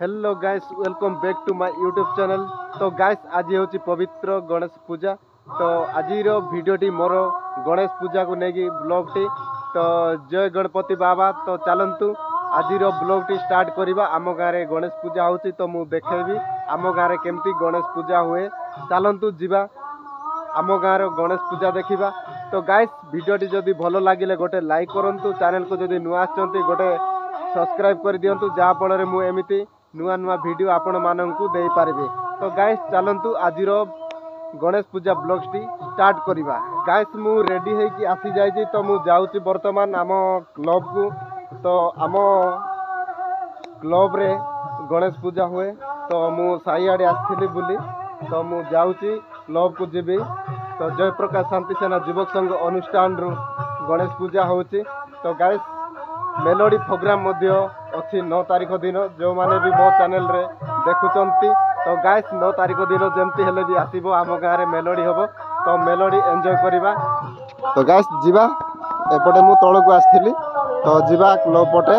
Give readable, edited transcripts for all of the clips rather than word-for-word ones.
Hello guys welcome back to my YouTube channel. तो guys आज हूँ पवित्र गणेश पूजा। तो आज भिडटी मोर गणेश पूजा को लेकिन ब्लॉग टी। तो जय गणपति बाबा। तो चलतु आज ब्लॉग टी स्टार्ट करवा। आम गाँव गणेश पूजा होची तो मुझे देखेबी आम गाँव केमती गणेश पूजा हुए। चलतु जीवा आम गाँव गणेश पूजा देखा। तो गाइस भिडटी जदि भल लगे गोटे लाइक करूँ, चैनल को जदि नुआ गोटे सब्सक्राइब कर दिंतु जहाँफल मुझे नुआ नुआ वीडियो आपण मानकु दे पारिबे। तो गाइस चलंतु आजिर गणेश पूजा ब्लॉग्स टी स्टार्ट करिबा। गाइस मु रेडी है कि आसी जाइछि तो मु जाउछि वर्तमान आम क्लब को। तो आम क्लब रे गणेश पूजा हुए तो मु साई आड़े आसथिली बुली। तो मु जाउछि क्लब को जीबी। तो जयप्रकाश शांति सेना युवक संघ अनुष्ठान रु गणेश पूजा होछि। तो गाइस मेलोडी प्रोग्राम अच्छी 9 तारीख दिन जो माने भी मो चैनल रे देखुचंती। तो गाइस 9 तारीख दिन जमती हेले भी आसीबो आम गाँव में मेलोडी होबो। तो मेलोडी एंजॉय करिबा। तो गाइस जीवा एपटे मु तळ को आस्थिली तो जीवा क्लब पटे।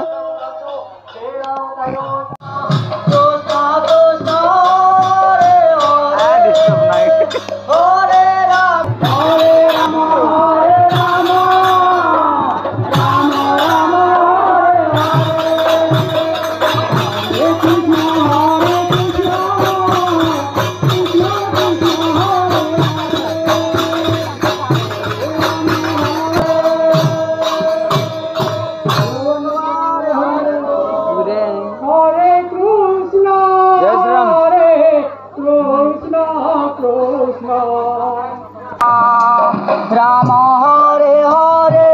राम हरे हरे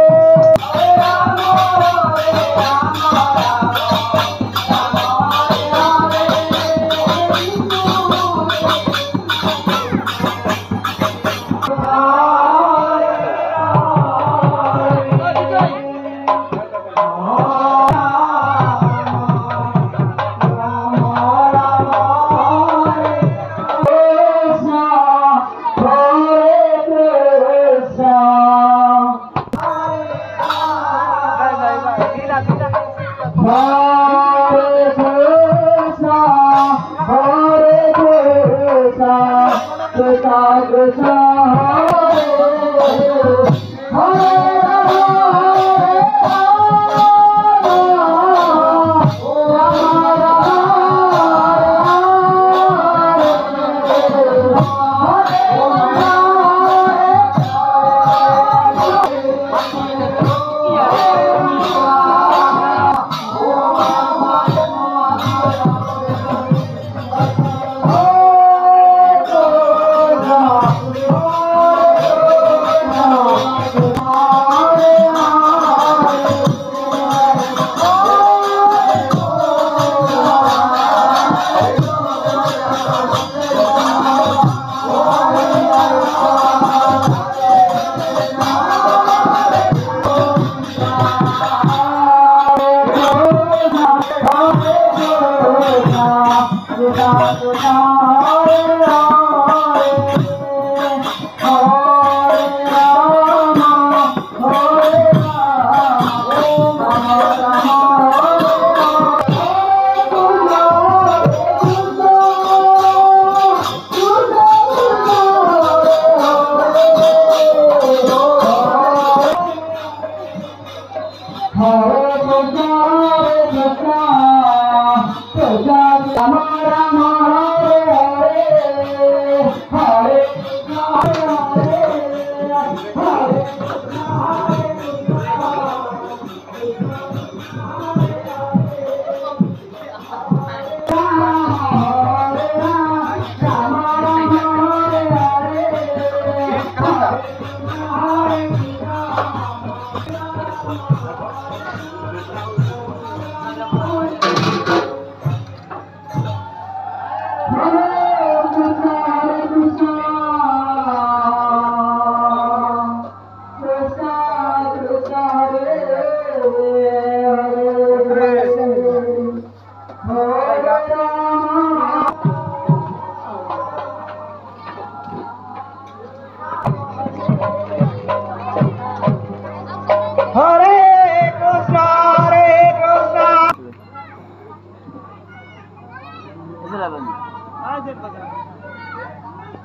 चला बनी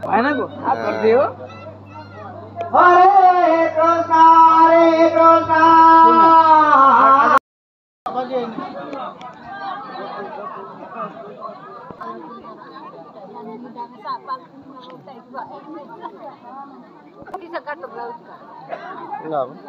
भाई ना को आप कर दियो हरे कृष्णा Enggak.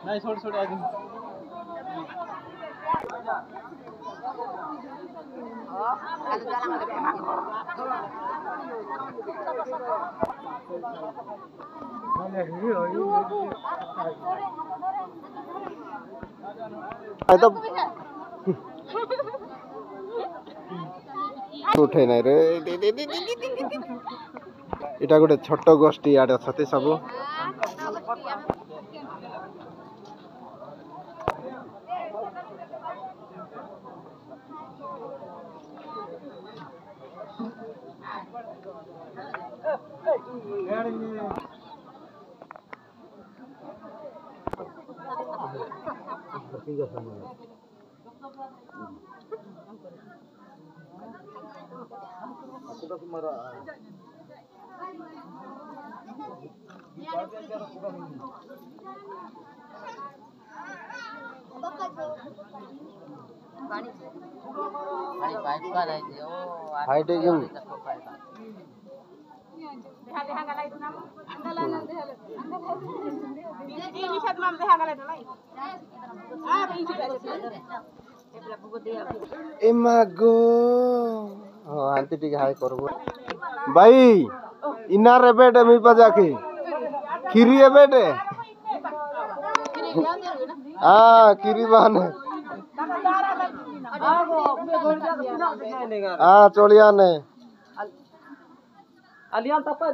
नहीं छोड़ छोड़ आगे तो उठे ना रे इटा गोटे छोट गोष्ठी आड़े अच्छे सब हाइट क्यों एमागो आंटी टिके हाय करबो भाई इनार रे बेटे मी पजाके खीरी है बेटे हां खीरी बाने हां चोलिया ने अलियान तपा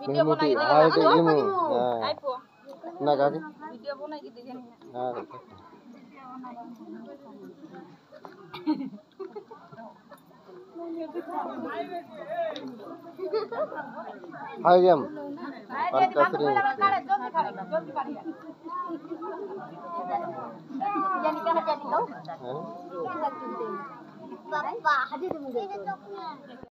वीडियो बनाई ना काके वीडियो बनाई के देखे हां हाय गेम पंचश्री जानी कहां जानी लो बाबा हजे तुम